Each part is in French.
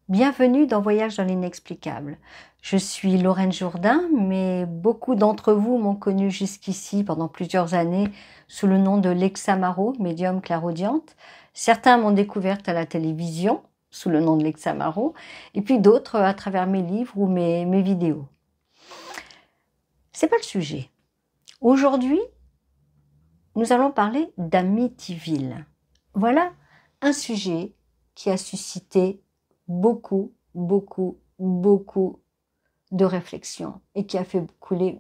Bienvenue dans Voyage dans l'inexplicable. Je suis Lorraine Jourdain, mais beaucoup d'entre vous m'ont connue jusqu'ici pendant plusieurs années sous le nom de Lexa Marot, médium clairaudiente. Certains m'ont découverte à la télévision sous le nom de Lexa Marot, et puis d'autres à travers mes livres ou mes vidéos. C'est pas le sujet. Aujourd'hui, nous allons parler d'Amityville. Voilà un sujet qui a suscité beaucoup de réflexions et qui a fait couler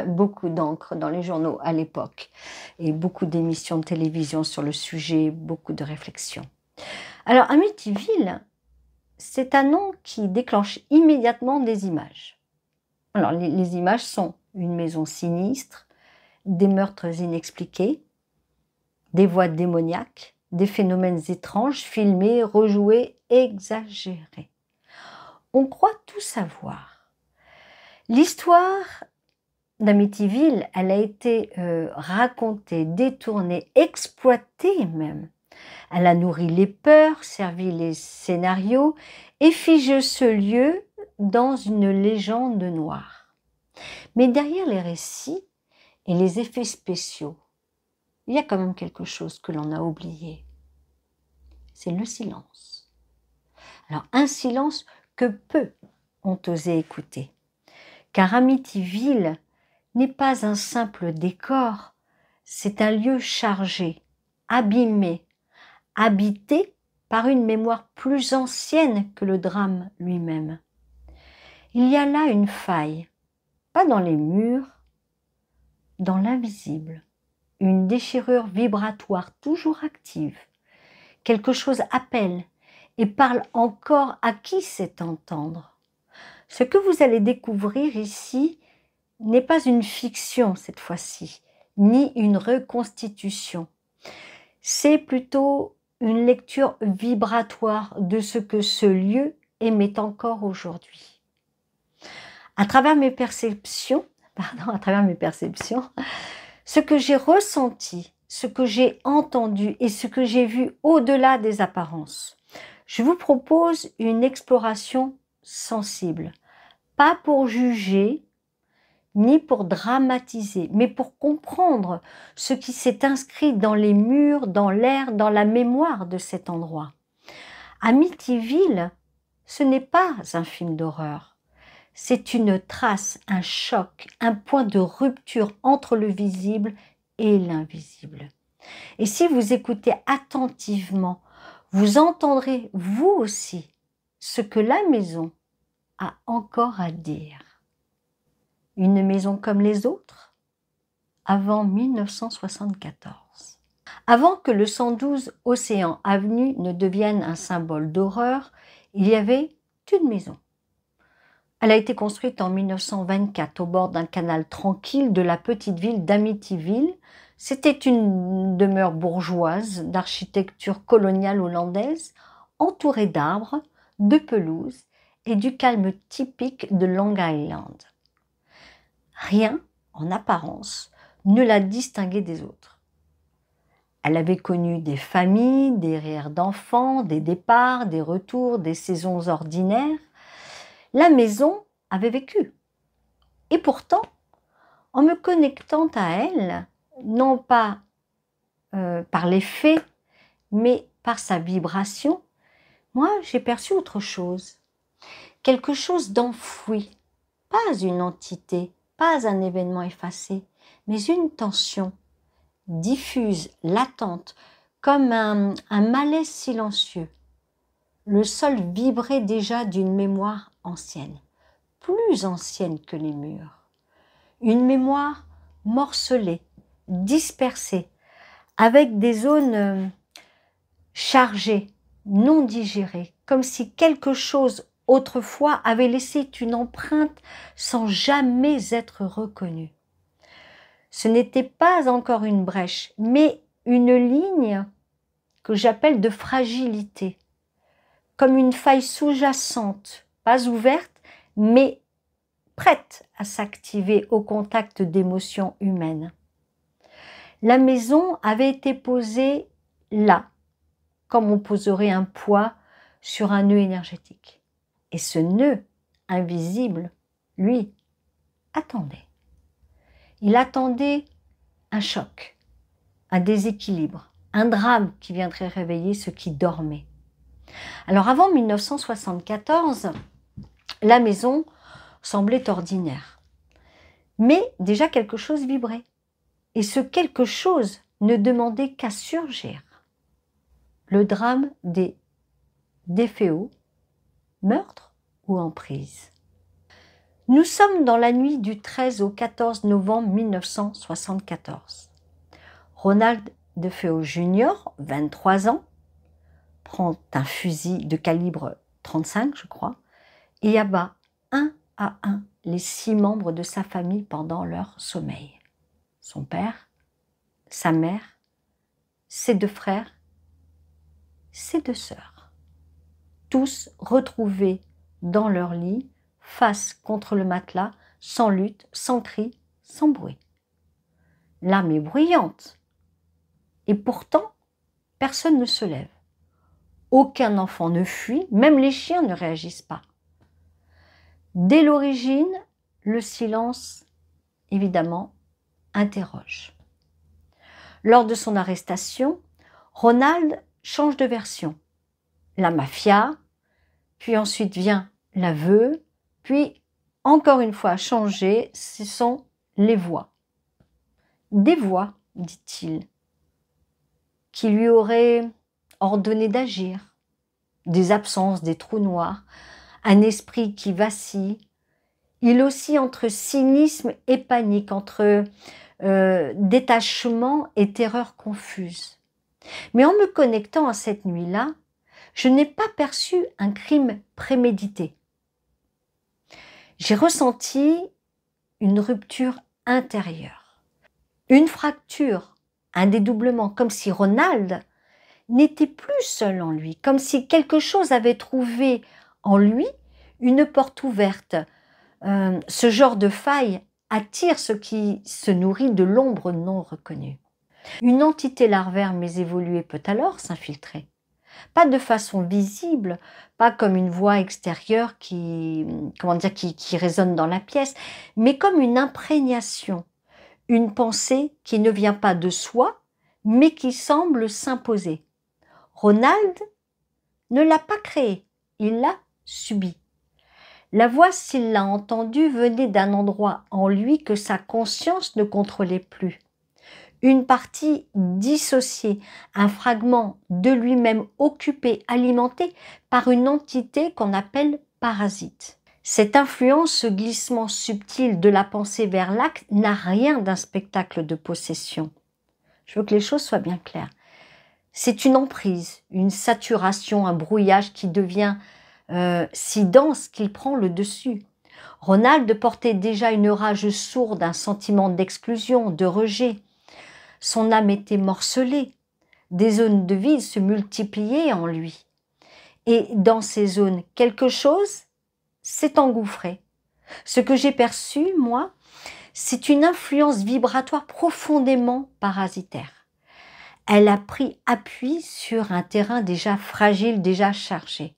beaucoup d'encre dans les journaux à l'époque et beaucoup d'émissions de télévision sur le sujet, beaucoup de réflexions. Alors Amityville, c'est un nom qui déclenche immédiatement des images. Alors les images sont une maison sinistre, des meurtres inexpliqués, des voix démoniaques, des phénomènes étranges, filmés, rejoués, exagérés. On croit tout savoir. L'histoire d'Amityville, elle a été racontée, détournée, exploitée même. Elle a nourri les peurs, servi les scénarios et figé ce lieu dans une légende noire. Mais derrière les récits et les effets spéciaux, il y a quand même quelque chose que l'on a oublié. C'est le silence. Alors, un silence que peu ont osé écouter. Car Amityville n'est pas un simple décor, c'est un lieu chargé, abîmé, habité par une mémoire plus ancienne que le drame lui-même. Il y a là une faille, pas dans les murs, dans l'invisible. Une déchirure vibratoire toujours active. Quelque chose appelle et parle encore à qui sait entendre. Ce que vous allez découvrir ici n'est pas une fiction cette fois-ci, ni une reconstitution. C'est plutôt une lecture vibratoire de ce que ce lieu émet encore aujourd'hui. À travers mes perceptions, ce que j'ai ressenti, ce que j'ai entendu et ce que j'ai vu au-delà des apparences. Je vous propose une exploration sensible, pas pour juger, ni pour dramatiser, mais pour comprendre ce qui s'est inscrit dans les murs, dans l'air, dans la mémoire de cet endroit. Amityville, ce n'est pas un film d'horreur. C'est une trace, un choc, un point de rupture entre le visible et l'invisible. Et si vous écoutez attentivement, vous entendrez vous aussi ce que la maison a encore à dire. Une maison comme les autres, avant 1974. Avant que le 112 Océan Avenue ne devienne un symbole d'horreur, il y avait une maison. Elle a été construite en 1924 au bord d'un canal tranquille de la petite ville d'Amityville. C'était une demeure bourgeoise d'architecture coloniale hollandaise, entourée d'arbres, de pelouses et du calme typique de Long Island. Rien, en apparence, ne la distinguait des autres. Elle avait connu des familles, des rires d'enfants, des départs, des retours, des saisons ordinaires. La maison avait vécu. Et pourtant, en me connectant à elle, non pas par les faits, mais par sa vibration, moi j'ai perçu autre chose. Quelque chose d'enfoui, pas une entité, pas un événement effacé, mais une tension diffuse, latente, comme un malaise silencieux. Le sol vibrait déjà d'une mémoire ancienne, plus ancienne que les murs. Une mémoire morcelée, dispersée, avec des zones chargées, non digérées, comme si quelque chose autrefois avait laissé une empreinte sans jamais être reconnu. Ce n'était pas encore une brèche, mais une ligne que j'appelle de fragilité, comme une faille sous-jacente, pas ouverte, mais prête à s'activer au contact d'émotions humaines. La maison avait été posée là, comme on poserait un poids sur un nœud énergétique. Et ce nœud invisible, lui, attendait. Il attendait un choc, un déséquilibre, un drame qui viendrait réveiller ceux qui dormaient. Alors avant 1974, la maison semblait ordinaire. Mais déjà quelque chose vibrait. Et ce quelque chose ne demandait qu'à surgir. Le drame des déféos, meurtre ou emprise. Nous sommes dans la nuit du 13 au 14 novembre 1974. Ronald DeFeo Jr., 23 ans, prend un fusil de calibre 35, je crois, et abat un à un les 6 membres de sa famille pendant leur sommeil. Son père, sa mère, ses 2 frères, ses 2 sœurs. Tous retrouvés dans leur lit, face contre le matelas, sans lutte, sans cri, sans bruit. L'âme est bruyante. Et pourtant, personne ne se lève. Aucun enfant ne fuit, même les chiens ne réagissent pas. Dès l'origine, le silence, évidemment, interroge. Lors de son arrestation, Ronald change de version. La mafia, puis ensuite vient l'aveu, puis encore une fois changé, ce sont les voix. Des voix, dit-il, qui lui auraient ordonné d'agir, des absences, des trous noirs, un esprit qui vacille. Il oscille entre cynisme et panique, entre détachement et terreur confuse. Mais en me connectant à cette nuit-là, je n'ai pas perçu un crime prémédité. J'ai ressenti une rupture intérieure, une fracture, un dédoublement, comme si Ronald n'était plus seul en lui, comme si quelque chose avait trouvé en lui une porte ouverte. Ce genre de faille attire ce qui se nourrit de l'ombre non reconnue. Une entité larvaire mais évoluée peut alors s'infiltrer. Pas de façon visible, pas comme une voix extérieure qui résonne dans la pièce, mais comme une imprégnation, une pensée qui ne vient pas de soi, mais qui semble s'imposer. Ronald ne l'a pas créée, il l'a subie. La voix, s'il l'a entendue, venait d'un endroit en lui que sa conscience ne contrôlait plus. Une partie dissociée, un fragment de lui-même occupé, alimenté par une entité qu'on appelle parasite. Cette influence, ce glissement subtil de la pensée vers l'acte n'a rien d'un spectacle de possession. Je veux que les choses soient bien claires. C'est une emprise, une saturation, un brouillage qui devient si dense qu'il prend le dessus. Ronald portait déjà une rage sourde, un sentiment d'exclusion, de rejet. Son âme était morcelée, des zones de vide se multipliaient en lui. Et dans ces zones, quelque chose s'est engouffré. Ce que j'ai perçu, moi, c'est une influence vibratoire profondément parasitaire. Elle a pris appui sur un terrain déjà fragile, déjà chargé.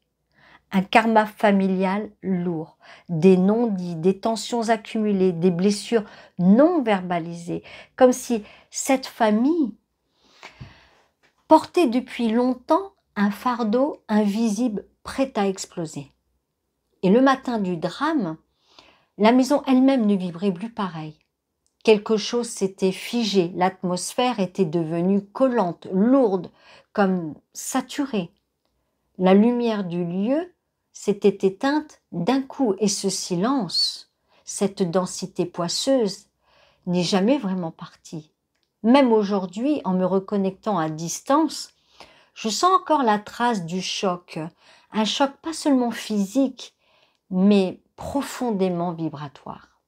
Un karma familial lourd, des non-dits, des tensions accumulées, des blessures non verbalisées, comme si cette famille portait depuis longtemps un fardeau invisible prêt à exploser. Et le matin du drame, la maison elle-même ne vibrait plus pareil. Quelque chose s'était figé, l'atmosphère était devenue collante, lourde, comme saturée. La lumière du lieu s'était éteinte d'un coup et ce silence, cette densité poisseuse, n'est jamais vraiment partie. Même aujourd'hui, en me reconnectant à distance, je sens encore la trace du choc, un choc pas seulement physique, mais profondément vibratoire.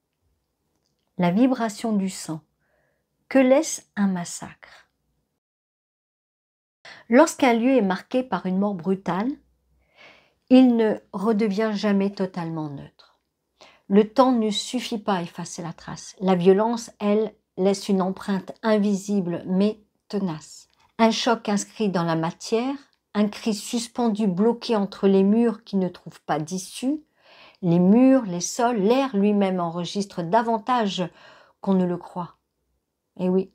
La vibration du sang. Que laisse un massacre? Lorsqu'un lieu est marqué par une mort brutale, il ne redevient jamais totalement neutre. Le temps ne suffit pas à effacer la trace. La violence, elle, laisse une empreinte invisible mais tenace. Un choc inscrit dans la matière, un cri suspendu bloqué entre les murs qui ne trouvent pas d'issue. Les murs, les sols, l'air lui-même enregistre davantage qu'on ne le croit. Et oui,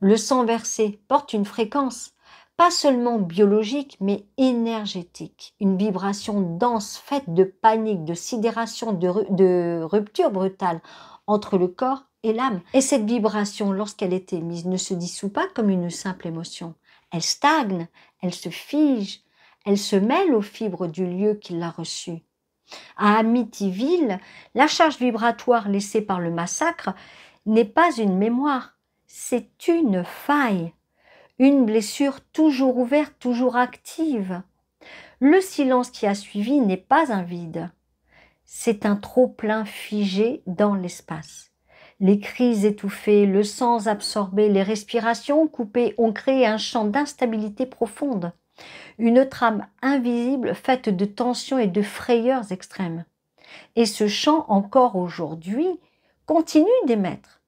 le sang versé porte une fréquence, pas seulement biologique, mais énergétique. Une vibration dense faite de panique, de sidération, de rupture brutale entre le corps et l'âme. Et cette vibration, lorsqu'elle est émise, ne se dissout pas comme une simple émotion. Elle stagne, elle se fige, elle se mêle aux fibres du lieu qui l'a reçue. À Amityville, la charge vibratoire laissée par le massacre n'est pas une mémoire, c'est une faille, une blessure toujours ouverte, toujours active. Le silence qui a suivi n'est pas un vide, c'est un trop-plein figé dans l'espace. Les cris étouffés, le sang absorbé, les respirations coupées ont créé un champ d'instabilité profonde. Une trame invisible faite de tensions et de frayeurs extrêmes. Et ce chant, encore aujourd'hui, continue d'émettre.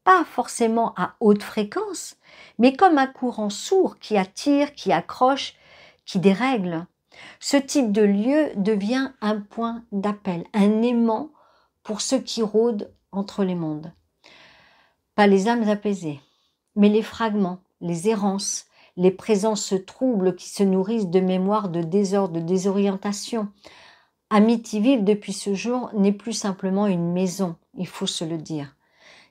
Pas forcément à haute fréquence, mais comme un courant sourd qui attire, qui accroche, qui dérègle. Ce type de lieu devient un point d'appel, un aimant pour ceux qui rôdent entre les mondes. Pas les âmes apaisées, mais les fragments, les errances, les présences troubles qui se nourrissent de mémoires de désordre, de désorientation. Amityville, depuis ce jour, n'est plus simplement une maison, il faut se le dire.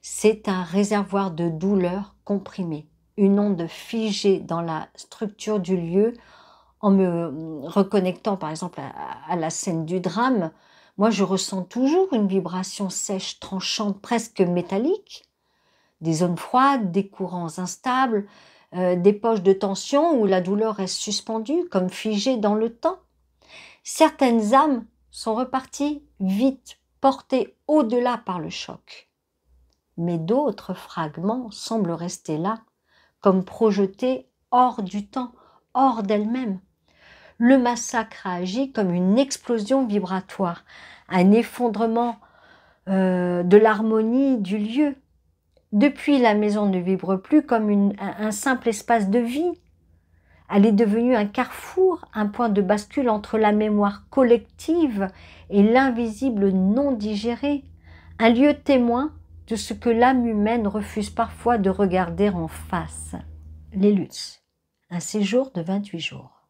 C'est un réservoir de douleurs comprimées, une onde figée dans la structure du lieu. En me reconnectant par exemple à la scène du drame, moi je ressens toujours une vibration sèche, tranchante, presque métallique. Des zones froides, des courants instables, des poches de tension où la douleur reste suspendue, comme figée dans le temps. Certaines âmes sont reparties vite, portées au-delà par le choc. Mais d'autres fragments semblent rester là, comme projetés hors du temps, hors d'elles-mêmes. Le massacre a agi comme une explosion vibratoire, un effondrement de l'harmonie du lieu. Depuis, la maison ne vibre plus comme un simple espace de vie. Elle est devenue un carrefour, un point de bascule entre la mémoire collective et l'invisible non digéré, un lieu témoin de ce que l'âme humaine refuse parfois de regarder en face. Les Lutz, un séjour de 28 jours.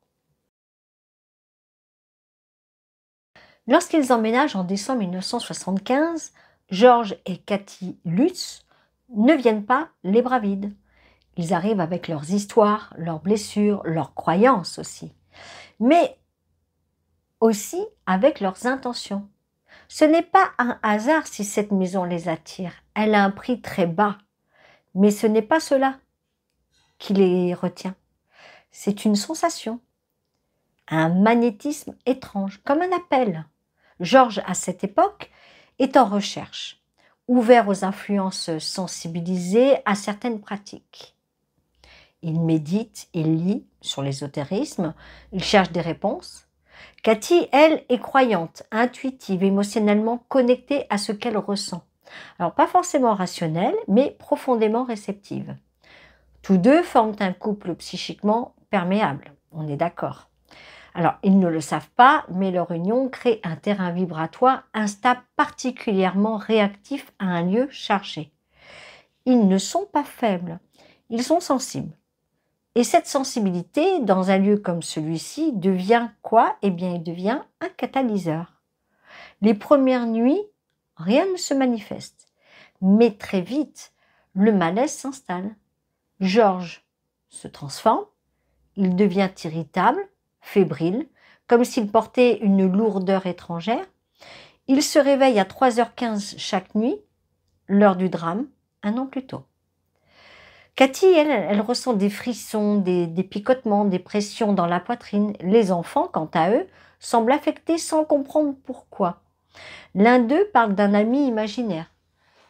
Lorsqu'ils emménagent en décembre 1975, George et Kathy Lutz ne viennent pas les bras vides. Ils arrivent avec leurs histoires, leurs blessures, leurs croyances aussi, mais aussi avec leurs intentions. Ce n'est pas un hasard si cette maison les attire. Elle a un prix très bas, mais ce n'est pas cela qui les retient. C'est une sensation, un magnétisme étrange, comme un appel. Georges, à cette époque, est en recherche, ouvert aux influences sensibilisées à certaines pratiques. Il médite, il lit sur l'ésotérisme, il cherche des réponses. Kathy, elle, est croyante, intuitive, émotionnellement connectée à ce qu'elle ressent. Alors, pas forcément rationnelle, mais profondément réceptive. Tous deux forment un couple psychiquement perméable, on est d'accord. Alors, ils ne le savent pas, mais leur union crée un terrain vibratoire instable particulièrement réactif à un lieu chargé. Ils ne sont pas faibles, ils sont sensibles. Et cette sensibilité, dans un lieu comme celui-ci, devient quoi? Eh bien, il devient un catalyseur. Les premières nuits, rien ne se manifeste. Mais très vite, le malaise s'installe. Georges se transforme, il devient irritable, fébrile, comme s'il portait une lourdeur étrangère. Il se réveille à 3h15 chaque nuit, l'heure du drame, un an plus tôt. Kathy, elle ressent des frissons, des picotements, des pressions dans la poitrine. Les enfants, quant à eux, semblent affectés sans comprendre pourquoi. L'un d'eux parle d'un ami imaginaire,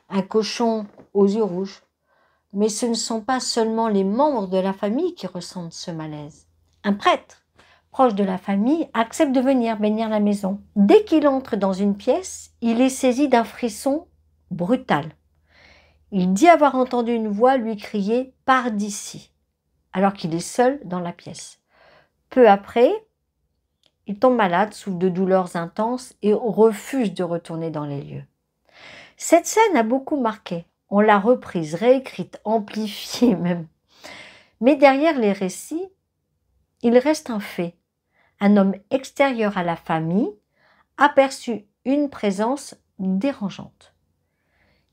un cochon aux yeux rouges. Mais ce ne sont pas seulement les membres de la famille qui ressentent ce malaise. Un prêtre, proche de la famille, accepte de venir bénir la maison. Dès qu'il entre dans une pièce, il est saisi d'un frisson brutal. Il dit avoir entendu une voix lui crier « Pars d'ici », alors qu'il est seul dans la pièce. Peu après, il tombe malade, souffre de douleurs intenses et refuse de retourner dans les lieux. Cette scène a beaucoup marqué. On l'a reprise, réécrite, amplifiée même. Mais derrière les récits, il reste un fait. Un homme extérieur à la famille aperçut une présence dérangeante.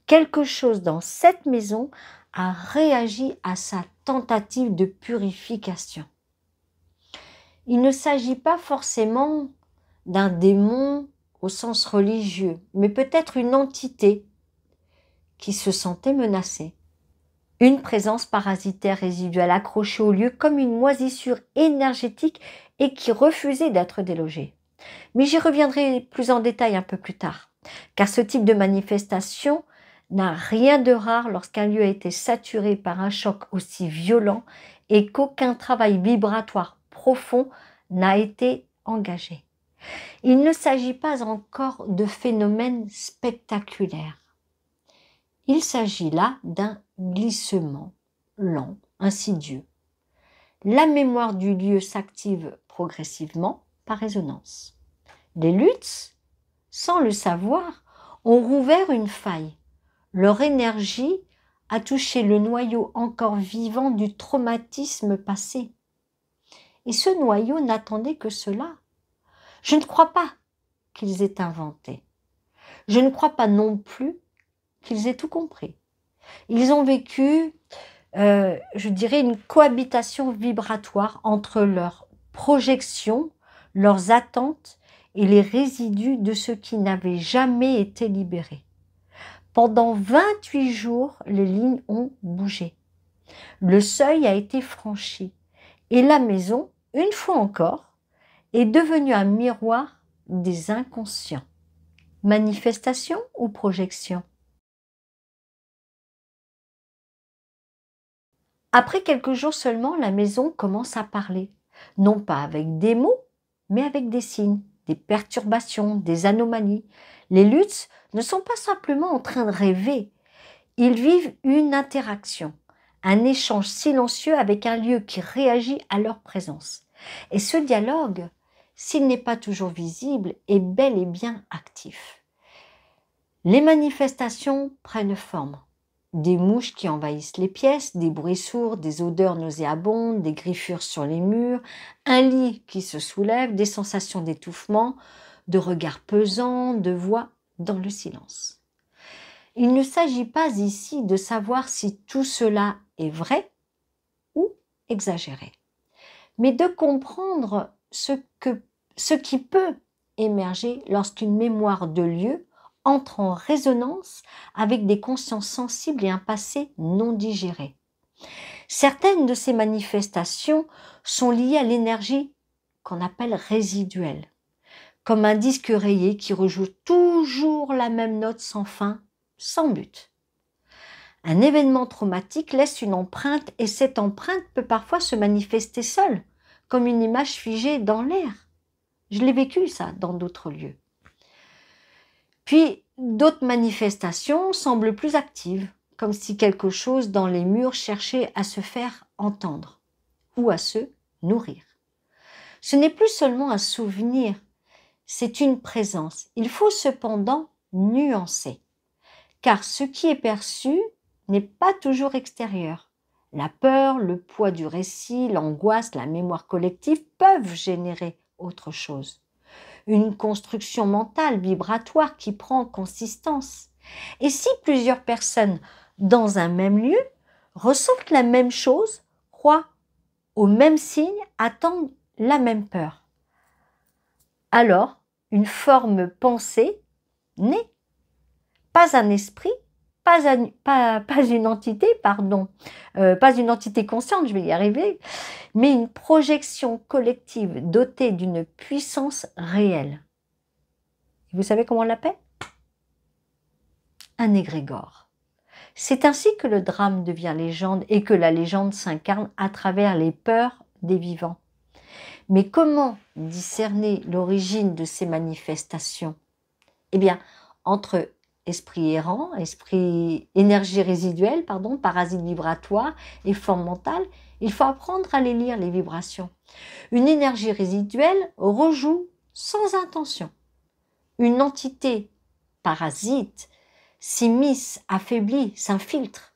Quelque chose dans cette maison a réagi à sa tentative de purification. Il ne s'agit pas forcément d'un démon au sens religieux, mais peut-être une entité qui se sentait menacée. Une présence parasitaire résiduelle accrochée au lieu comme une moisissure énergétique et qui refusait d'être délogée. Mais j'y reviendrai plus en détail un peu plus tard, car ce type de manifestation n'a rien de rare lorsqu'un lieu a été saturé par un choc aussi violent et qu'aucun travail vibratoire profond n'a été engagé. Il ne s'agit pas encore de phénomènes spectaculaires. Il s'agit là d'un glissement lent, insidieux. La mémoire du lieu s'active progressivement par résonance. Les Lutz, sans le savoir, ont rouvert une faille. Leur énergie a touché le noyau encore vivant du traumatisme passé. Et ce noyau n'attendait que cela. Je ne crois pas qu'ils aient inventé. Je ne crois pas non plus qu'ils aient tout compris. Ils ont vécu, je dirais, une cohabitation vibratoire entre leurs projections, leurs attentes et les résidus de ce qui n'avait jamais été libéré. Pendant 28 jours, les lignes ont bougé. Le seuil a été franchi et la maison, une fois encore, est devenue un miroir des inconscients. Manifestation ou projection? Après quelques jours seulement, la maison commence à parler, non pas avec des mots, mais avec des signes, des perturbations, des anomalies. Les Lutz ne sont pas simplement en train de rêver, ils vivent une interaction, un échange silencieux avec un lieu qui réagit à leur présence. Et ce dialogue, s'il n'est pas toujours visible, est bel et bien actif. Les manifestations prennent forme. Des mouches qui envahissent les pièces, des bruits sourds, des odeurs nauséabondes, des griffures sur les murs, un lit qui se soulève, des sensations d'étouffement, de regards pesants, de voix dans le silence. Il ne s'agit pas ici de savoir si tout cela est vrai ou exagéré, mais de comprendre ce qui peut émerger lorsqu'une mémoire de lieu entre en résonance avec des consciences sensibles et un passé non digéré. Certaines de ces manifestations sont liées à l'énergie qu'on appelle résiduelle, comme un disque rayé qui rejoue toujours la même note sans fin, sans but. Un événement traumatique laisse une empreinte et cette empreinte peut parfois se manifester seule, comme une image figée dans l'air. Je l'ai vécu ça dans d'autres lieux. Puis d'autres manifestations semblent plus actives, comme si quelque chose dans les murs cherchait à se faire entendre ou à se nourrir. Ce n'est plus seulement un souvenir, c'est une présence. Il faut cependant nuancer, car ce qui est perçu n'est pas toujours extérieur. La peur, le poids du récit, l'angoisse, la mémoire collective peuvent générer autre chose. Une construction mentale vibratoire qui prend consistance. Et si plusieurs personnes dans un même lieu ressentent la même chose, croient aux mêmes signes, attendent la même peur, alors une forme pensée naît. Pas un esprit, pas une entité, pas une entité consciente, je vais y arriver, mais une projection collective dotée d'une puissance réelle. Vous savez comment on l'appelle? Un égrégore. C'est ainsi que le drame devient légende et que la légende s'incarne à travers les peurs des vivants. Mais comment discerner l'origine de ces manifestations? Eh bien, entre esprit errant, énergie résiduelle, parasite vibratoire et forme mentale, Il faut apprendre à les lire, les vibrations. Une énergie résiduelle rejoue sans intention. Une entité parasite s'immisce, affaiblit, s'infiltre.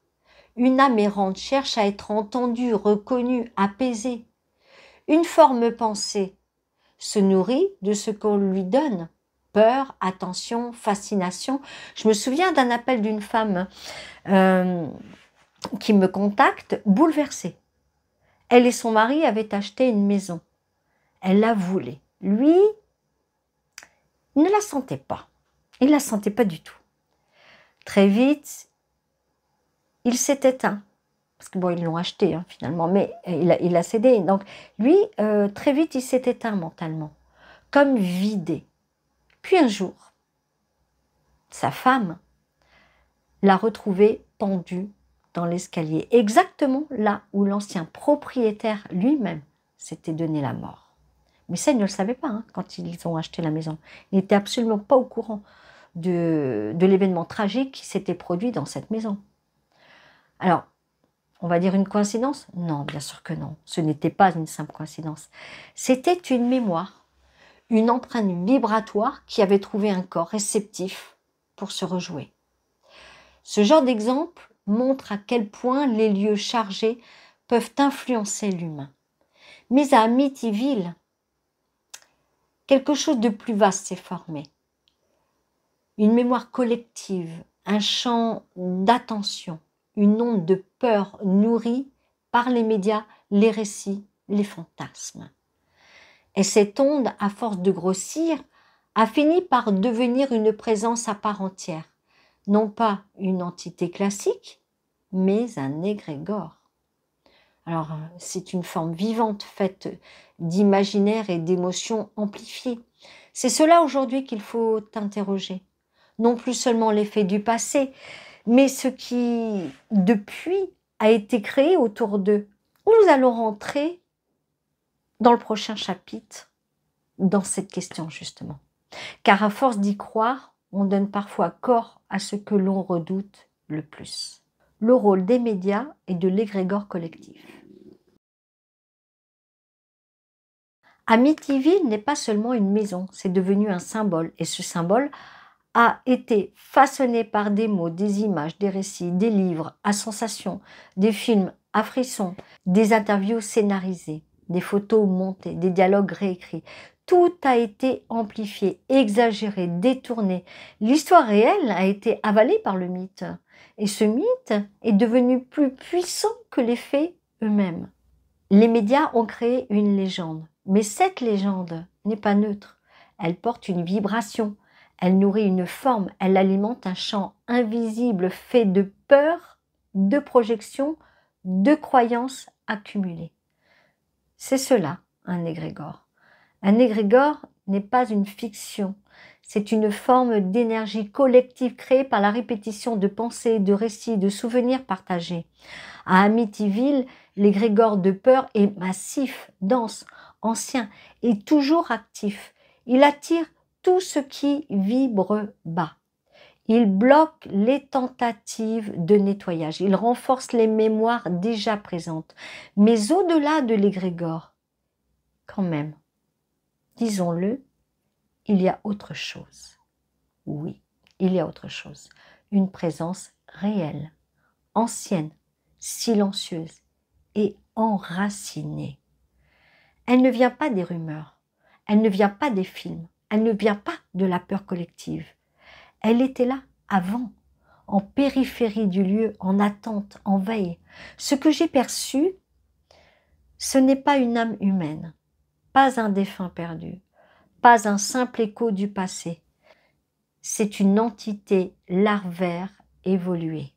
Une âme errante cherche à être entendue, reconnue, apaisée. Une forme pensée se nourrit de ce qu'on lui donne. Peur, attention, fascination. Je me souviens d'un appel d'une femme qui me contacte, bouleversée. Elle et son mari avaient acheté une maison. Elle la voulait. Lui, il ne la sentait pas. Il ne la sentait pas du tout. Très vite, il s'est éteint. Parce que bon, ils l'ont acheté finalement, mais il a cédé. Donc lui, très vite, il s'est éteint mentalement, comme vidé. Puis un jour, sa femme l'a retrouvé pendu dans l'escalier, exactement là où l'ancien propriétaire lui-même s'était donné la mort. Mais ça, il ne le savait pas quand ils ont acheté la maison. Il n'était absolument pas au courant de l'événement tragique qui s'était produit dans cette maison. Alors, on va dire une coïncidence? Non, bien sûr que non. Ce n'était pas une simple coïncidence. C'était une mémoire, une empreinte vibratoire qui avait trouvé un corps réceptif pour se rejouer. Ce genre d'exemple montre à quel point les lieux chargés peuvent influencer l'humain. Mais à Amityville, quelque chose de plus vaste s'est formé. Une mémoire collective, un champ d'attention, une onde de peur nourrie par les médias, les récits, les fantasmes. Et cette onde, à force de grossir, a fini par devenir une présence à part entière. Non pas une entité classique, mais un égrégore. Alors, c'est une forme vivante faite d'imaginaire et d'émotions amplifiées. C'est cela aujourd'hui qu'il faut interroger. Non plus seulement l'effet du passé, mais ce qui, depuis, a été créé autour d'eux. Nous allons rentrer dans le prochain chapitre, dans cette question justement. Car à force d'y croire, on donne parfois corps à ce que l'on redoute le plus. Le rôle des médias et de l'égrégore collectif. Amityville n'est pas seulement une maison, c'est devenu un symbole. Et ce symbole a été façonné par des mots, des images, des récits, des livres à sensations, des films à frissons, des interviews scénarisées, des photos montées, des dialogues réécrits. Tout a été amplifié, exagéré, détourné. L'histoire réelle a été avalée par le mythe. Et ce mythe est devenu plus puissant que les faits eux-mêmes. Les médias ont créé une légende. Mais cette légende n'est pas neutre. Elle porte une vibration. Elle nourrit une forme. Elle alimente un champ invisible fait de peur, de projections, de croyances accumulées. C'est cela, un égrégore. Un égrégore n'est pas une fiction, c'est une forme d'énergie collective créée par la répétition de pensées, de récits, de souvenirs partagés. À Amityville, l'égrégore de peur est massif, dense, ancien et toujours actif. Il attire tout ce qui vibre bas. Il bloque les tentatives de nettoyage. Il renforce les mémoires déjà présentes. Mais au-delà de l'égrégore, quand même, disons-le, il y a autre chose. Oui, il y a autre chose. Une présence réelle, ancienne, silencieuse et enracinée. Elle ne vient pas des rumeurs, elle ne vient pas des films, elle ne vient pas de la peur collective. Elle était là avant, en périphérie du lieu, en attente, en veille. Ce que j'ai perçu, ce n'est pas une âme humaine, pas un défunt perdu, pas un simple écho du passé. C'est une entité larvaire évoluée.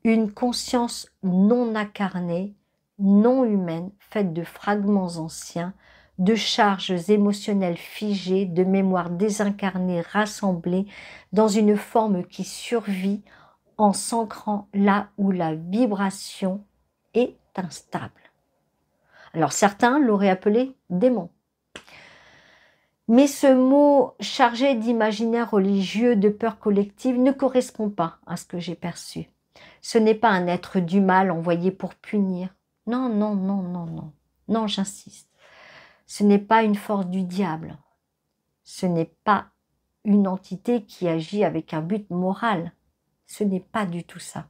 Une conscience non incarnée, non humaine, faite de fragments anciens, de charges émotionnelles figées, de mémoires désincarnées rassemblées dans une forme qui survit en s'ancrant là où la vibration est instable. Alors certains l'auraient appelé démon. Mais ce mot chargé d'imaginaire religieux, de peur collective, ne correspond pas à ce que j'ai perçu. Ce n'est pas un être du mal envoyé pour punir. Non, non, non, non, non. Non, j'insiste. Ce n'est pas une force du diable. Ce n'est pas une entité qui agit avec un but moral. Ce n'est pas du tout ça.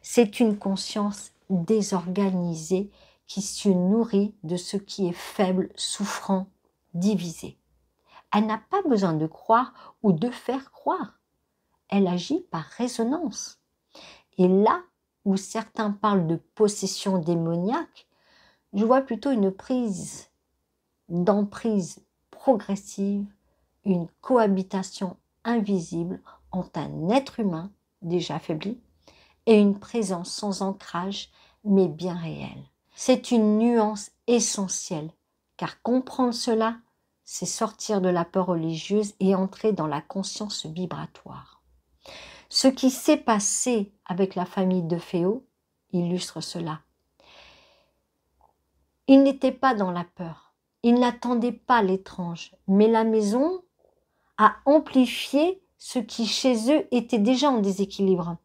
C'est une conscience désorganisée qui se nourrit de ce qui est faible, souffrant, divisé. Elle n'a pas besoin de croire ou de faire croire. Elle agit par résonance. Et là où certains parlent de possession démoniaque, je vois plutôt une prise d'emprise progressive, une cohabitation invisible entre un être humain déjà affaibli et une présence sans ancrage mais bien réelle. C'est une nuance essentielle, car comprendre cela, c'est sortir de la peur religieuse et entrer dans la conscience vibratoire. Ce qui s'est passé avec la famille de Féo illustre cela. Ils n'étaient pas dans la peur, ils n'attendaient pas l'étrange, mais la maison a amplifié ce qui chez eux était déjà en déséquilibre.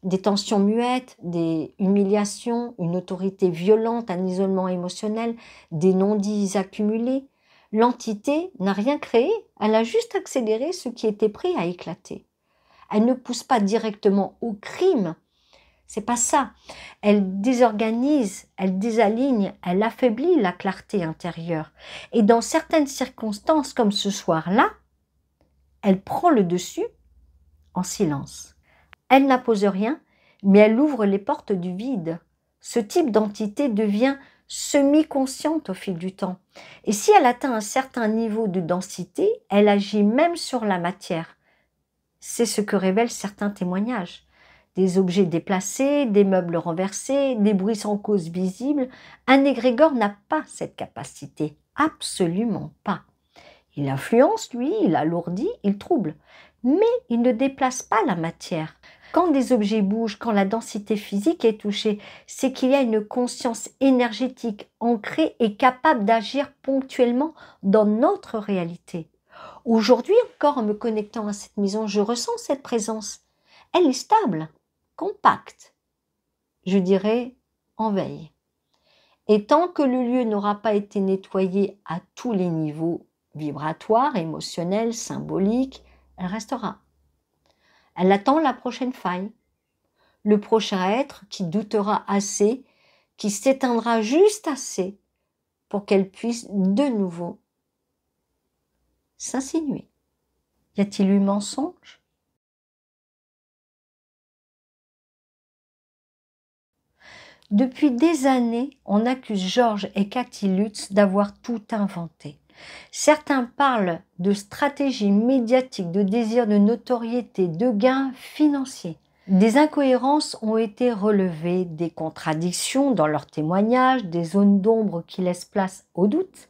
Des tensions muettes, des humiliations, une autorité violente, un isolement émotionnel, des non-dits accumulés. L'entité n'a rien créé, elle a juste accéléré ce qui était prêt à éclater. Elle ne pousse pas directement au crime, c'est pas ça. Elle désorganise, elle désaligne, elle affaiblit la clarté intérieure. Et dans certaines circonstances, comme ce soir-là, elle prend le dessus en silence. Elle n'appose rien, mais elle ouvre les portes du vide. Ce type d'entité devient semi-consciente au fil du temps. Et si elle atteint un certain niveau de densité, elle agit même sur la matière. C'est ce que révèlent certains témoignages. Des objets déplacés, des meubles renversés, des bruits sans cause visible. Un égrégore n'a pas cette capacité, absolument pas. Il influence, lui, il alourdit, il trouble, mais il ne déplace pas la matière. Quand des objets bougent, quand la densité physique est touchée, c'est qu'il y a une conscience énergétique ancrée et capable d'agir ponctuellement dans notre réalité. Aujourd'hui encore, en me connectant à cette maison, je ressens cette présence. Elle est stable, compacte, je dirais en veille. Et tant que le lieu n'aura pas été nettoyé à tous les niveaux, vibratoires, émotionnels, symboliques, elle restera. Elle attend la prochaine faille, le prochain être qui doutera assez, qui s'éteindra juste assez pour qu'elle puisse de nouveau s'insinuer. Y a-t-il eu mensonge? Depuis des années, on accuse Georges et Cathy Lutz d'avoir tout inventé. Certains parlent de stratégie médiatique, de désir de notoriété, de gains financiers. Des incohérences ont été relevées, des contradictions dans leurs témoignages, des zones d'ombre qui laissent place au doute.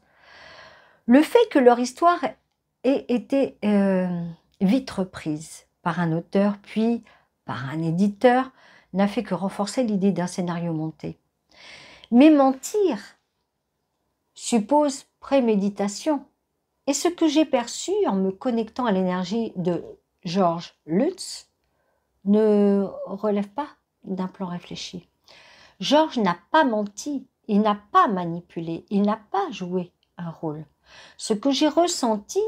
Le fait que leur histoire ait été vite reprise par un auteur, puis par un éditeur, n'a fait que renforcer l'idée d'un scénario monté. Mais mentir suppose préméditation. Et ce que j'ai perçu en me connectant à l'énergie de Georges Lutz ne relève pas d'un plan réfléchi. Georges n'a pas menti, il n'a pas manipulé, il n'a pas joué un rôle. Ce que j'ai ressenti,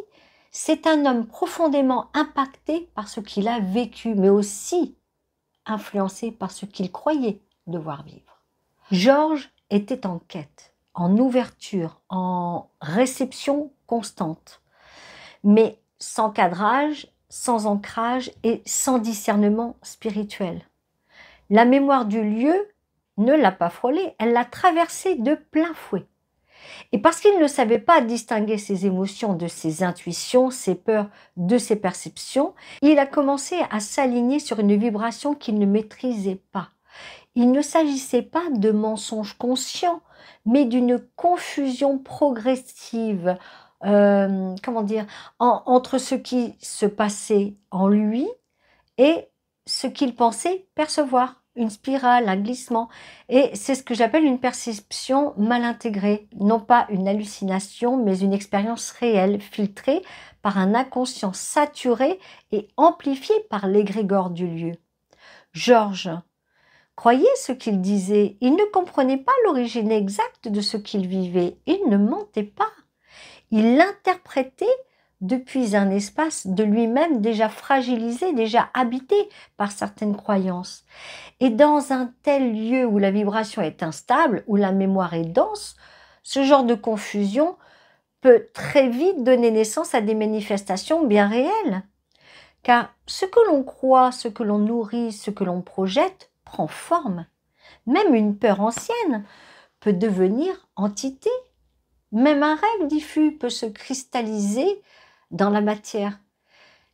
c'est un homme profondément impacté par ce qu'il a vécu, mais aussi influencé par ce qu'il croyait devoir vivre. Georges était en quête, en ouverture, en réception constante, mais sans cadrage, sans ancrage et sans discernement spirituel. La mémoire du lieu ne l'a pas frôlé, elle l'a traversé de plein fouet. Et parce qu'il ne savait pas distinguer ses émotions de ses intuitions, ses peurs de ses perceptions, il a commencé à s'aligner sur une vibration qu'il ne maîtrisait pas. Il ne s'agissait pas de mensonges conscients, mais d'une confusion progressive, entre ce qui se passait en lui et ce qu'il pensait percevoir. Une spirale, un glissement. Et c'est ce que j'appelle une perception mal intégrée. Non pas une hallucination, mais une expérience réelle, filtrée par un inconscient saturé et amplifié par l'égrégore du lieu. Georges croyait ce qu'il disait. Il ne comprenait pas l'origine exacte de ce qu'il vivait. Il ne mentait pas. Il l'interprétait depuis un espace de lui-même déjà fragilisé, déjà habité par certaines croyances. Et dans un tel lieu où la vibration est instable, où la mémoire est dense, ce genre de confusion peut très vite donner naissance à des manifestations bien réelles. Car ce que l'on croit, ce que l'on nourrit, ce que l'on projette prend forme. Même une peur ancienne peut devenir entité. Même un rêve diffus peut se cristalliser dans la matière.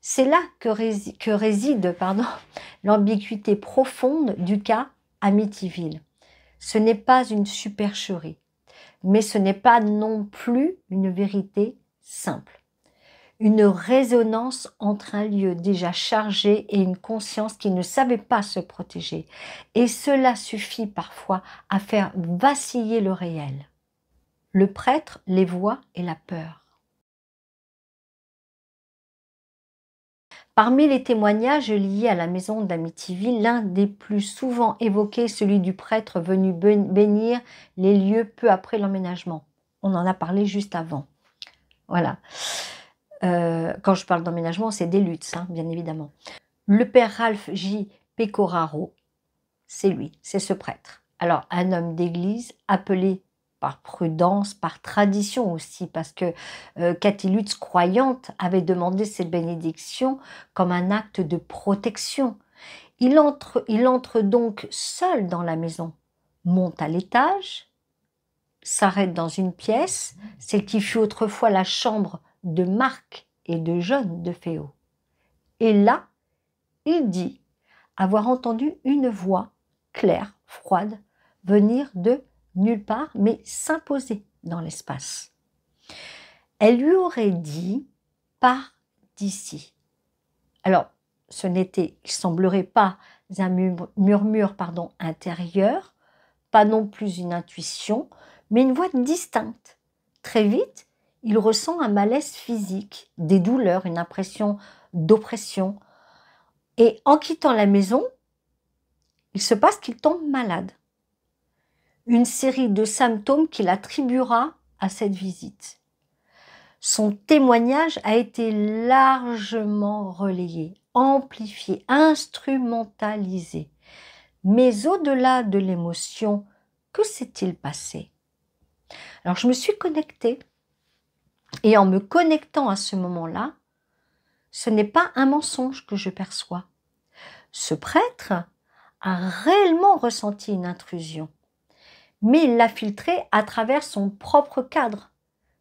C'est là que réside l'ambiguïté profonde du cas Amityville. Ce n'est pas une supercherie, mais ce n'est pas non plus une vérité simple. Une résonance entre un lieu déjà chargé et une conscience qui ne savait pas se protéger. Et cela suffit parfois à faire vaciller le réel. Le prêtre, les voix et la peur. Parmi les témoignages liés à la maison d'Amityville, l'un des plus souvent évoqués est celui du prêtre venu bénir les lieux peu après l'emménagement. On en a parlé juste avant. Voilà. Quand je parle d'emménagement, c'est des luttes, hein, bien évidemment. Le père Ralph J. Pecoraro, c'est lui, c'est ce prêtre. Alors, un homme d'église appelé par prudence, par tradition aussi, parce que Cathy Lutz, croyante, avait demandé cette bénédiction comme un acte de protection. Il entre donc seul dans la maison, monte à l'étage, s'arrête dans une pièce, celle qui fut autrefois la chambre de Marc et de John de Féo. Et là, il dit avoir entendu une voix claire, froide, venir de nulle part, mais s'imposer dans l'espace. Elle lui aurait dit « pars d'ici ». Alors, ce n'était, il semblerait pas un murmure intérieur, pas non plus une intuition, mais une voix distincte. Très vite, il ressent un malaise physique, des douleurs, une impression d'oppression. Et en quittant la maison, il se passe qu'il tombe malade. Une série de symptômes qu'il attribuera à cette visite. Son témoignage a été largement relayé, amplifié, instrumentalisé. Mais au-delà de l'émotion, que s'est-il passé? Alors je me suis connectée, et en me connectant à ce moment-là, ce n'est pas un mensonge que je perçois. Ce prêtre a réellement ressenti une intrusion, mais il l'a filtrée à travers son propre cadre,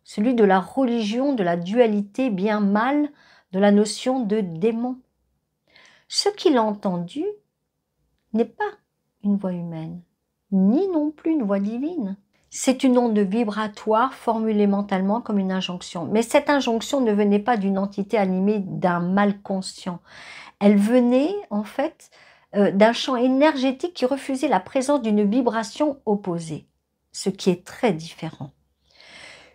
celui de la religion, de la dualité bien-mal, de la notion de démon. Ce qu'il a entendu n'est pas une voix humaine, ni non plus une voix divine. C'est une onde vibratoire formulée mentalement comme une injonction. Mais cette injonction ne venait pas d'une entité animée d'un mal conscient. Elle venait en fait d'un champ énergétique qui refusait la présence d'une vibration opposée, ce qui est très différent.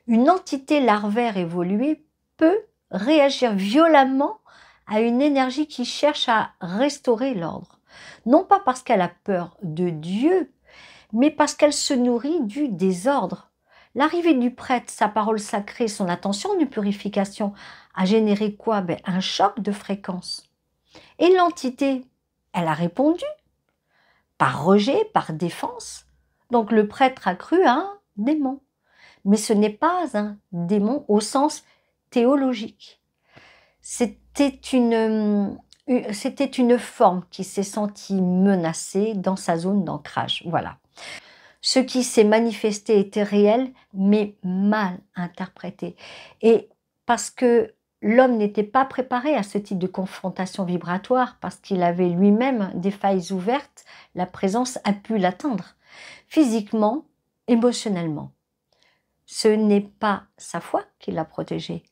Une entité larvaire évoluée peut réagir violemment à une énergie qui cherche à restaurer l'ordre. Non pas parce qu'elle a peur de Dieu, mais parce qu'elle se nourrit du désordre. L'arrivée du prêtre, sa parole sacrée, son attention de purification a généré quoi? Un choc de fréquence. Et l'entité, elle a répondu, par rejet, par défense. Donc le prêtre a cru à un démon. Mais ce n'est pas un démon au sens théologique. C'était une forme qui s'est sentie menacée dans sa zone d'ancrage. Voilà. Ce qui s'est manifesté était réel, mais mal interprété. Et parce que l'homme n'était pas préparé à ce type de confrontation vibratoire, parce qu'il avait lui-même des failles ouvertes, la présence a pu l'atteindre, physiquement, émotionnellement. Ce n'est pas sa foi qui l'a protégé,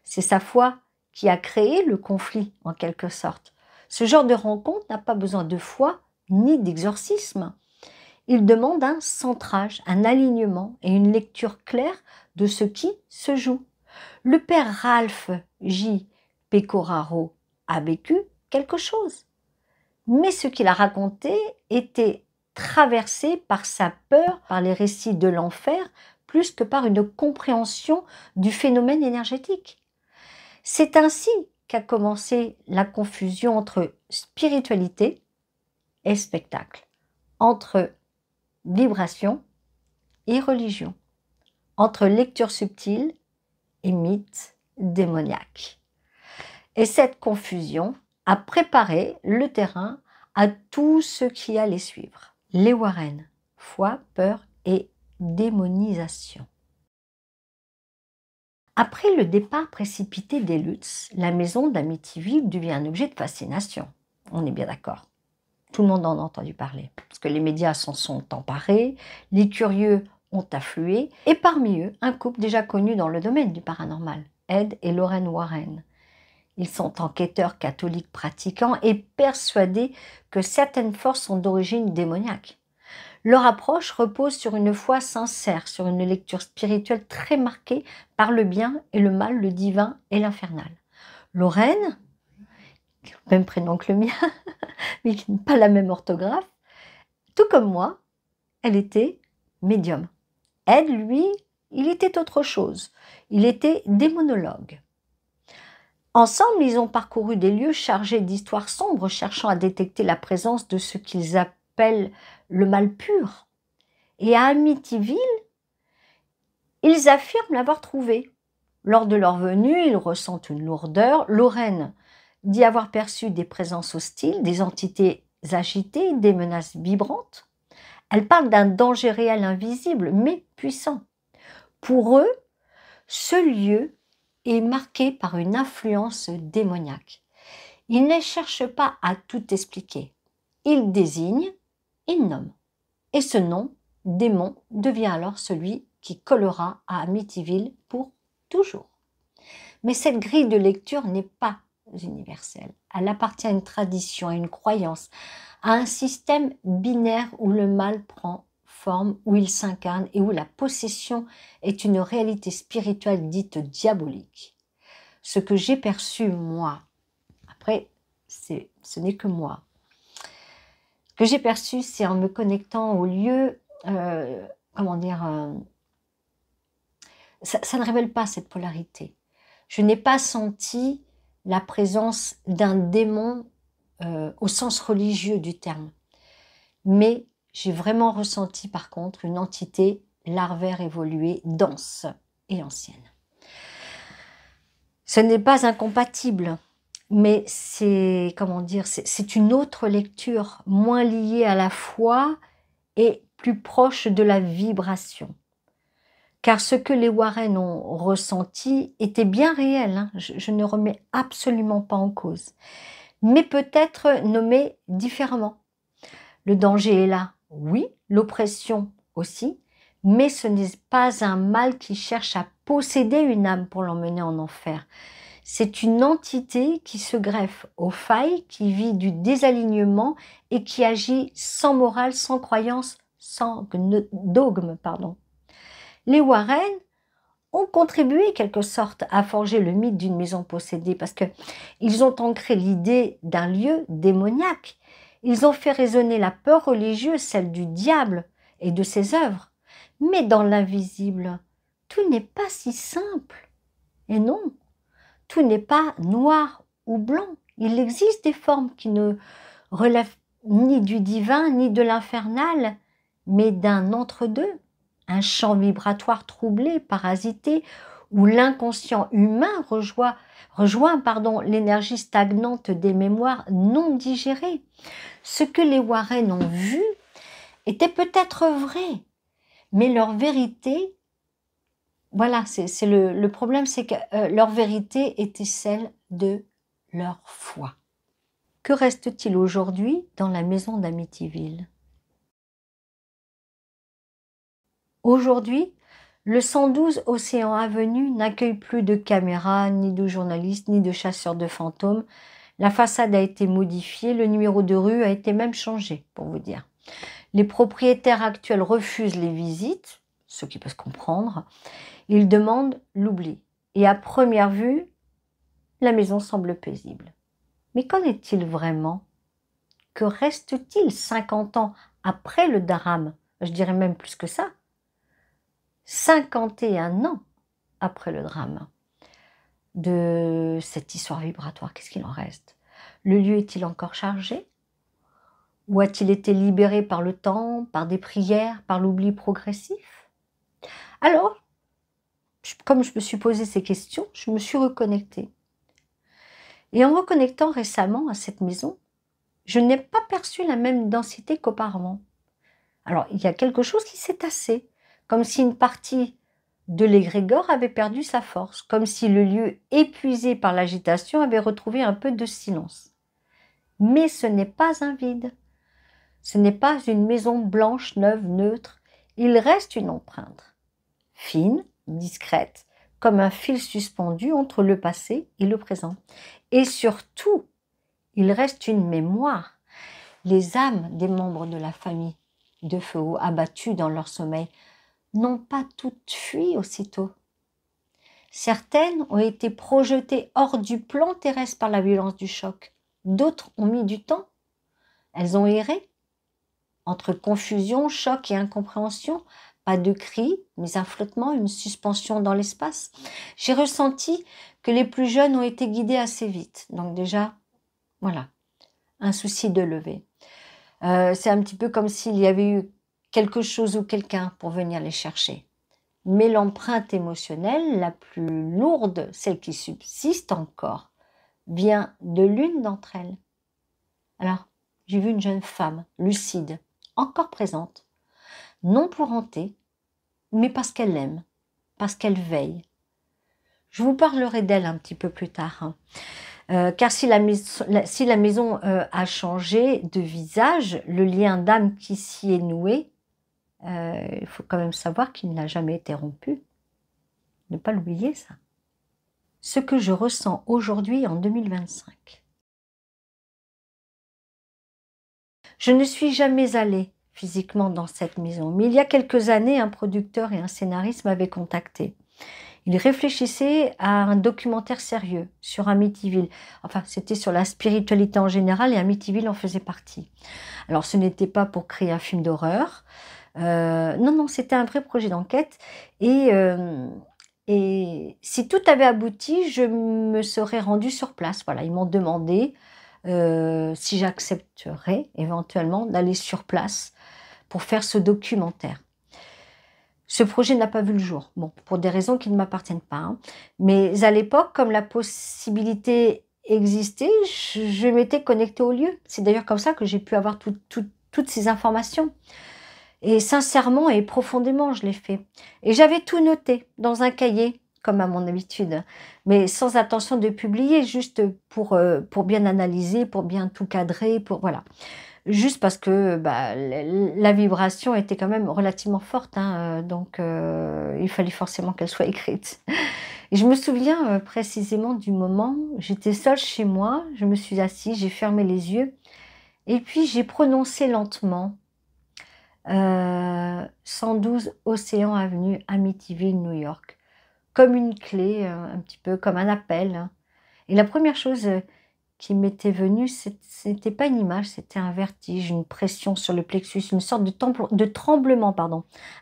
c'est sa foi qui a créé le conflit, en quelque sorte. Ce genre de rencontre n'a pas besoin de foi ni d'exorcisme. Il demande un centrage, un alignement et une lecture claire de ce qui se joue. Le père Ralph J. Pecoraro a vécu quelque chose. Mais ce qu'il a raconté était traversé par sa peur, par les récits de l'enfer, plus que par une compréhension du phénomène énergétique. C'est ainsi qu'a commencé la confusion entre spiritualité et spectacle, entre vibration et religion, entre lecture subtile et mythe démoniaque. Et cette confusion a préparé le terrain à tous ceux qui allaient suivre. Les Warren, foi, peur et démonisation. Après le départ précipité des Lutz, la maison d'Amityville devient un objet de fascination. On est bien d'accord. Tout le monde en a entendu parler, parce que les médias s'en sont emparés, les curieux ont afflué, et parmi eux, un couple déjà connu dans le domaine du paranormal, Ed et Lorraine Warren. Ils sont enquêteurs catholiques pratiquants et persuadés que certaines forces sont d'origine démoniaque. Leur approche repose sur une foi sincère, sur une lecture spirituelle très marquée par le bien et le mal, le divin et l'infernal. Lorraine, même prénom que le mien, mais qui n'a pas la même orthographe, tout comme moi, elle était médium. Ed, lui, il était autre chose. Il était démonologue. Ensemble, ils ont parcouru des lieux chargés d'histoires sombres, cherchant à détecter la présence de ce qu'ils appellent le mal pur. Et à Amityville, ils affirment l'avoir trouvé. Lors de leur venue, ils ressentent une lourdeur. Lorraine dit avoir perçu des présences hostiles, des entités agitées, des menaces vibrantes. Elle parle d'un danger réel invisible, mais puissant. Pour eux, ce lieu est marqué par une influence démoniaque. Ils ne cherchent pas à tout expliquer. Ils désignent, ils nomment. Et ce nom, démon, devient alors celui qui collera à Amityville pour toujours. Mais cette grille de lecture n'est pas universelle. Elle appartient à une tradition, à une croyance, à un système binaire où le mal prend forme, où il s'incarne et où la possession est une réalité spirituelle dite diabolique. Ce que j'ai perçu, moi, après, ce n'est que moi, ce que j'ai perçu, c'est en me connectant au lieu, ça ne révèle pas cette polarité. Je n'ai pas senti la présence d'un démon au sens religieux du terme. Mais j'ai vraiment ressenti par contre une entité larvaire évoluée, dense et ancienne. Ce n'est pas incompatible, mais c'est une autre lecture, moins liée à la foi et plus proche de la vibration. Car ce que les Warren ont ressenti était bien réel, hein, je ne remets absolument pas en cause, mais peut-être nommé différemment. Le danger est là, oui, l'oppression aussi, mais ce n'est pas un mal qui cherche à posséder une âme pour l'emmener en enfer. C'est une entité qui se greffe aux failles, qui vit du désalignement et qui agit sans morale, sans croyance, sans dogme, pardon. Les Warren ont contribué quelque sorte à forger le mythe d'une maison possédée parce qu'ils ont ancré l'idée d'un lieu démoniaque. Ils ont fait résonner la peur religieuse, celle du diable et de ses œuvres. Mais dans l'invisible, tout n'est pas si simple. Et non, tout n'est pas noir ou blanc. Il existe des formes qui ne relèvent ni du divin ni de l'infernal, mais d'un entre-deux. Un champ vibratoire troublé, parasité, où l'inconscient humain rejoint l'énergie stagnante des mémoires non digérées. Ce que les Warren ont vu était peut-être vrai, mais leur vérité, voilà, c'est le problème, c'est que leur vérité était celle de leur foi. Que reste-t-il aujourd'hui dans la maison d'Amityville ? Aujourd'hui, le 112 Océan Avenue n'accueille plus de caméras, ni de journalistes, ni de chasseurs de fantômes. La façade a été modifiée, le numéro de rue a été même changé, pour vous dire. Les propriétaires actuels refusent les visites, ce qui peut se comprendre. Ils demandent l'oubli. Et à première vue, la maison semble paisible. Mais qu'en est-il vraiment ? Que reste-t-il 50 ans après le drame, je dirais même plus que ça, 51 ans après le drame de cette histoire vibratoire, qu'est-ce qu'il en reste? Le lieu est-il encore chargé? Ou a-t-il été libéré par le temps, par des prières, par l'oubli progressif? Alors, comme je me suis posé ces questions, je me suis reconnectée. Et en me reconnectant récemment à cette maison, je n'ai pas perçu la même densité qu'auparavant. Alors, il y a quelque chose qui s'est tassé, comme si une partie de l'égrégore avait perdu sa force, comme si le lieu épuisé par l'agitation avait retrouvé un peu de silence. Mais ce n'est pas un vide. Ce n'est pas une maison blanche, neuve, neutre. Il reste une empreinte, fine, discrète, comme un fil suspendu entre le passé et le présent. Et surtout, il reste une mémoire. Les âmes des membres de la famille de Feo, abattues dans leur sommeil, n'ont pas toutes fui aussitôt. Certaines ont été projetées hors du plan terrestre par la violence du choc. D'autres ont mis du temps. Elles ont erré. Entre confusion, choc et incompréhension, pas de cris, mais un flottement, une suspension dans l'espace. J'ai ressenti que les plus jeunes ont été guidés assez vite. Donc déjà, voilà, un souci de lever. C'est un petit peu comme s'il y avait eu quelque chose ou quelqu'un pour venir les chercher. Mais l'empreinte émotionnelle la plus lourde, celle qui subsiste encore, vient de l'une d'entre elles. Alors, j'ai vu une jeune femme, lucide, encore présente, non pour hanter, mais parce qu'elle aime, parce qu'elle veille. Je vous parlerai d'elle un petit peu plus tard, hein. Car si la maison a changé de visage, le lien d'âme qui s'y est noué, il faut quand même savoir qu'il n'a jamais été rompu. Ne pas l'oublier, ça. Ce que je ressens aujourd'hui en 2025. Je ne suis jamais allée physiquement dans cette maison, mais il y a quelques années, un producteur et un scénariste m'avaient contacté. Il réfléchissait à un documentaire sérieux sur Amityville. Enfin, c'était sur la spiritualité en général et Amityville en faisait partie. Alors, ce n'était pas pour créer un film d'horreur. Non, c'était un vrai projet d'enquête. Et si tout avait abouti, je me serais rendue sur place. Voilà, ils m'ont demandé si j'accepterais éventuellement d'aller sur place pour faire ce documentaire. Ce projet n'a pas vu le jour, bon, pour des raisons qui ne m'appartiennent pas, hein. Mais à l'époque, comme la possibilité existait, je m'étais connectée au lieu. C'est d'ailleurs comme ça que j'ai pu avoir toutes ces informations. Et sincèrement et profondément, je l'ai fait. Et j'avais tout noté dans un cahier, comme à mon habitude, mais sans intention de publier, juste pour bien analyser, pour bien tout cadrer, voilà. Juste parce que la vibration était quand même relativement forte, hein, donc il fallait forcément qu'elle soit écrite. Et je me souviens précisément du moment, j'étais seule chez moi, je me suis assise, j'ai fermé les yeux, et puis j'ai prononcé lentement 112 Océan Avenue, Amityville, New York, comme une clé, un petit peu comme un appel, hein. Et la première chose qui m'était venue, ce n'était pas une image, c'était un vertige, une pression sur le plexus, une sorte de tremblement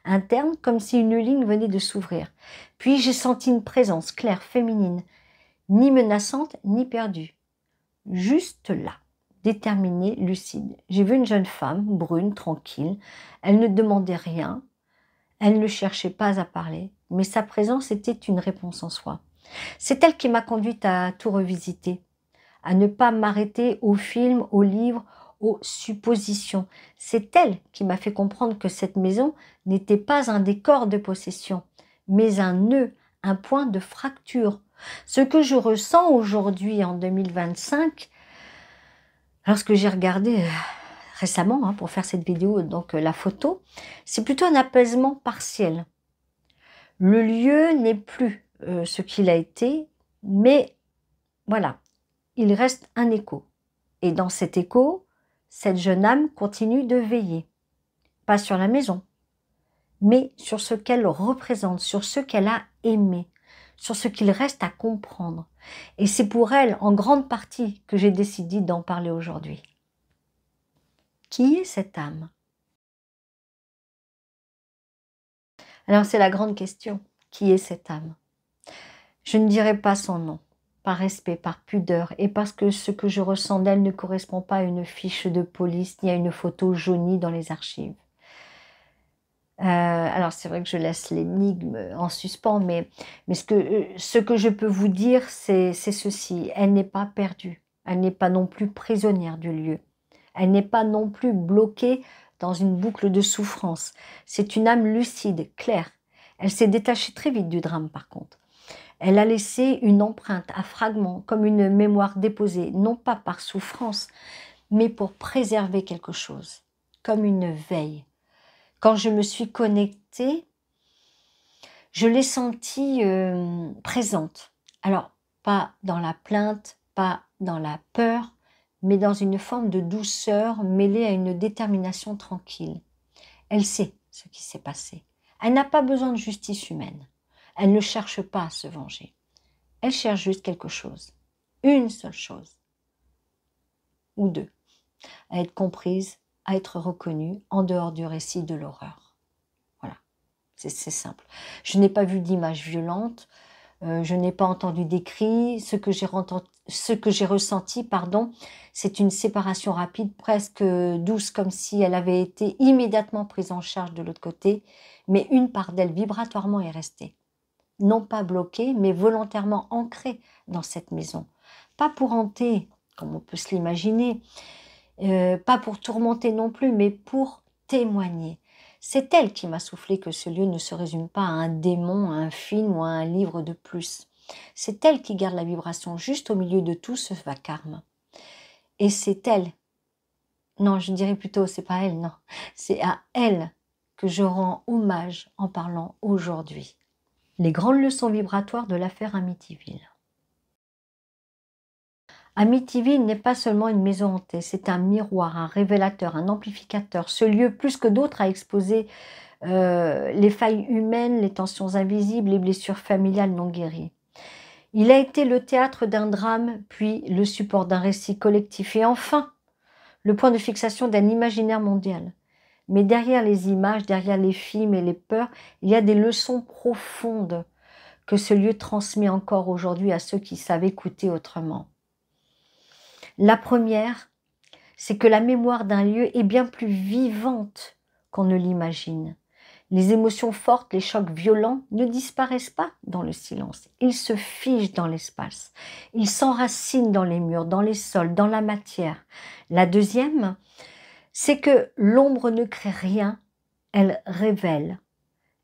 interne, comme si une ligne venait de s'ouvrir. Puis j'ai senti une présence claire, féminine, ni menaçante, ni perdue. Juste là, déterminée, lucide. J'ai vu une jeune femme, brune, tranquille. Elle ne demandait rien, elle ne cherchait pas à parler, mais sa présence était une réponse en soi. C'est elle qui m'a conduite à tout revisiter, à ne pas m'arrêter aux films, aux livres, aux suppositions. C'est elle qui m'a fait comprendre que cette maison n'était pas un décor de possession, mais un nœud, un point de fracture. Ce que je ressens aujourd'hui en 2025, lorsque j'ai regardé récemment pour faire cette vidéo, donc la photo, c'est plutôt un apaisement partiel. Le lieu n'est plus ce qu'il a été, mais voilà, il reste un écho. Et dans cet écho, cette jeune âme continue de veiller. Pas sur la maison, mais sur ce qu'elle représente, sur ce qu'elle a aimé, sur ce qu'il reste à comprendre. Et c'est pour elle, en grande partie, que j'ai décidé d'en parler aujourd'hui. Qui est cette âme? Alors c'est la grande question. Qui est cette âme? Je ne dirai pas son nom, par respect, par pudeur, et parce que ce que je ressens d'elle ne correspond pas à une fiche de police ni à une photo jaunie dans les archives. Alors c'est vrai que je laisse l'énigme en suspens, mais ce que je peux vous dire, c'est ceci: elle n'est pas perdue, elle n'est pas non plus prisonnière du lieu, elle n'est pas non plus bloquée dans une boucle de souffrance. C'est une âme lucide, claire. Elle s'est détachée très vite du drame par contre. Elle a laissé une empreinte à fragments, comme une mémoire déposée, non pas par souffrance, mais pour préserver quelque chose, comme une veille. Quand je me suis connectée, je l'ai sentie présente. Alors, pas dans la plainte, pas dans la peur, mais dans une forme de douceur mêlée à une détermination tranquille. Elle sait ce qui s'est passé. Elle n'a pas besoin de justice humaine. Elle ne cherche pas à se venger. Elle cherche juste quelque chose. Une seule chose. Ou deux. À être comprise, à être reconnue en dehors du récit de l'horreur. Voilà. C'est simple. Je n'ai pas vu d'image violente. Je n'ai pas entendu des cris. Ce que j'ai ressenti, c'est une séparation rapide, presque douce, comme si elle avait été immédiatement prise en charge de l'autre côté, mais une part d'elle vibratoirement est restée. Non pas bloquée, mais volontairement ancrée dans cette maison. Pas pour hanter, comme on peut se l'imaginer, pas pour tourmenter non plus, mais pour témoigner. C'est elle qui m'a soufflé que ce lieu ne se résume pas à un démon, à un film ou à un livre de plus. C'est elle qui garde la vibration juste au milieu de tout ce vacarme. Et c'est elle, non, je dirais plutôt, c'est pas elle, non, c'est à elle que je rends hommage en parlant aujourd'hui. Les grandes leçons vibratoires de l'affaire Amityville. Amityville n'est pas seulement une maison hantée, c'est un miroir, un révélateur, un amplificateur. Ce lieu, plus que d'autres, a exposé les failles humaines, les tensions invisibles, les blessures familiales non guéries. Il a été le théâtre d'un drame, puis le support d'un récit collectif et enfin le point de fixation d'un imaginaire mondial. Mais derrière les images, derrière les films et les peurs, il y a des leçons profondes que ce lieu transmet encore aujourd'hui à ceux qui savent écouter autrement. La première, c'est que la mémoire d'un lieu est bien plus vivante qu'on ne l'imagine. Les émotions fortes, les chocs violents ne disparaissent pas dans le silence. Ils se figent dans l'espace. Ils s'enracinent dans les murs, dans les sols, dans la matière. La deuxième, c'est que l'ombre ne crée rien, elle révèle,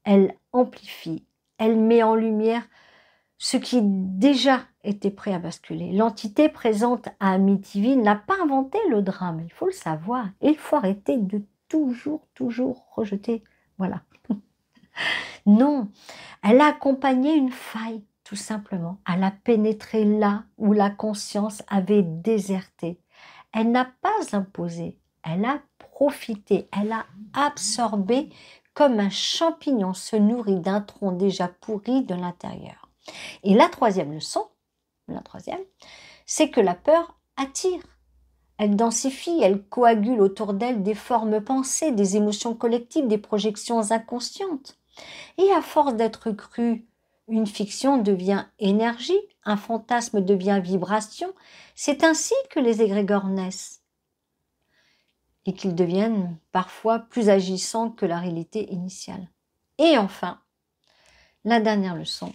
elle amplifie, elle met en lumière ce qui déjà était prêt à basculer. L'entité présente à Amityville n'a pas inventé le drame, il faut le savoir. Et il faut arrêter de toujours rejeter. Voilà. Non, elle a accompagné une faille, tout simplement. Elle a pénétré là où la conscience avait déserté. Elle n'a pas imposé, elle a profité, elle a absorbé comme un champignon se nourrit d'un tronc déjà pourri de l'intérieur. Et la troisième leçon, c'est que la peur attire. Elle densifie, elle coagule autour d'elle des formes pensées, des émotions collectives, des projections inconscientes. Et à force d'être crue, une fiction devient énergie, un fantasme devient vibration. C'est ainsi que les égrégores naissent et qu'ils deviennent parfois plus agissants que la réalité initiale. Et enfin, la dernière leçon,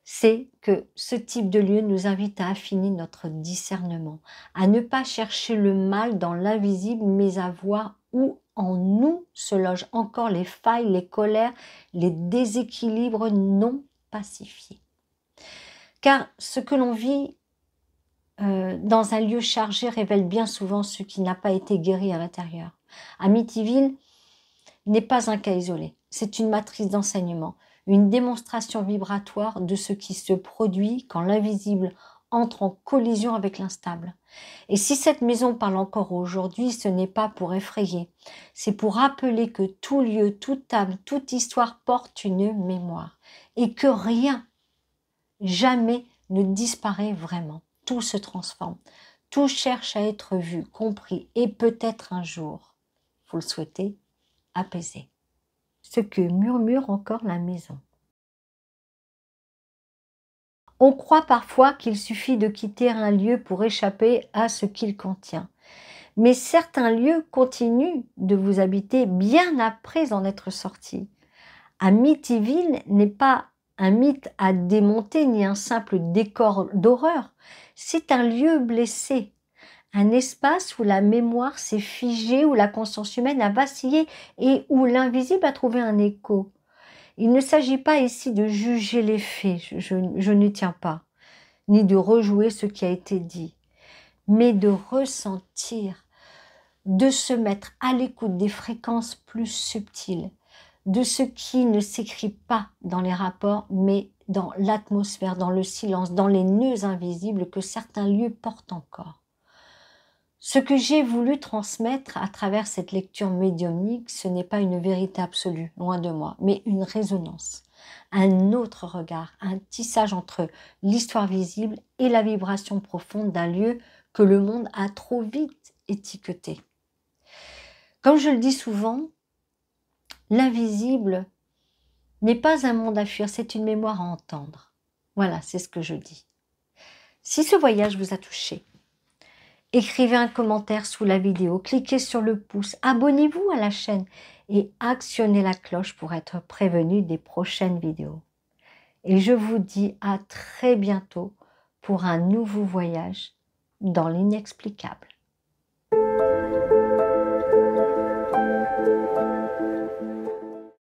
c'est que ce type de lieu nous invite à affiner notre discernement, à ne pas chercher le mal dans l'invisible, mais à voir où en nous se logent encore les failles, les colères, les déséquilibres non pacifiés. Car ce que l'on vit dans un lieu chargé révèle bien souvent ce qui n'a pas été guéri à l'intérieur. Amityville n'est pas un cas isolé, c'est une matrice d'enseignement, une démonstration vibratoire de ce qui se produit quand l'invisible entre en collision avec l'instable. Et si cette maison parle encore aujourd'hui, ce n'est pas pour effrayer, c'est pour rappeler que tout lieu, toute âme, toute histoire porte une mémoire et que rien, jamais ne disparaît vraiment. Tout se transforme, tout cherche à être vu, compris et peut-être un jour, vous le souhaitez, apaisé. ce que murmure encore la maison. On croit parfois qu'il suffit de quitter un lieu pour échapper à ce qu'il contient. Mais certains lieux continuent de vous habiter bien après en être sortis. Amityville n'est pas un mythe à démonter ni un simple décor d'horreur. C'est un lieu blessé, un espace où la mémoire s'est figée, où la conscience humaine a vacillé et où l'invisible a trouvé un écho. Il ne s'agit pas ici de juger les faits, je n'y tiens pas, ni de rejouer ce qui a été dit, mais de ressentir, de se mettre à l'écoute des fréquences plus subtiles, de ce qui ne s'écrit pas dans les rapports, mais dans l'atmosphère, dans le silence, dans les nœuds invisibles que certains lieux portent encore. Ce que j'ai voulu transmettre à travers cette lecture médiumnique, ce n'est pas une vérité absolue, loin de moi, mais une résonance, un autre regard, un tissage entre l'histoire visible et la vibration profonde d'un lieu que le monde a trop vite étiqueté. Comme je le dis souvent, l'invisible n'est pas un monde à fuir, c'est une mémoire à entendre. Voilà, c'est ce que je dis. Si ce voyage vous a touché, écrivez un commentaire sous la vidéo, cliquez sur le pouce, abonnez-vous à la chaîne et actionnez la cloche pour être prévenu des prochaines vidéos. Et je vous dis à très bientôt pour un nouveau voyage dans l'inexplicable.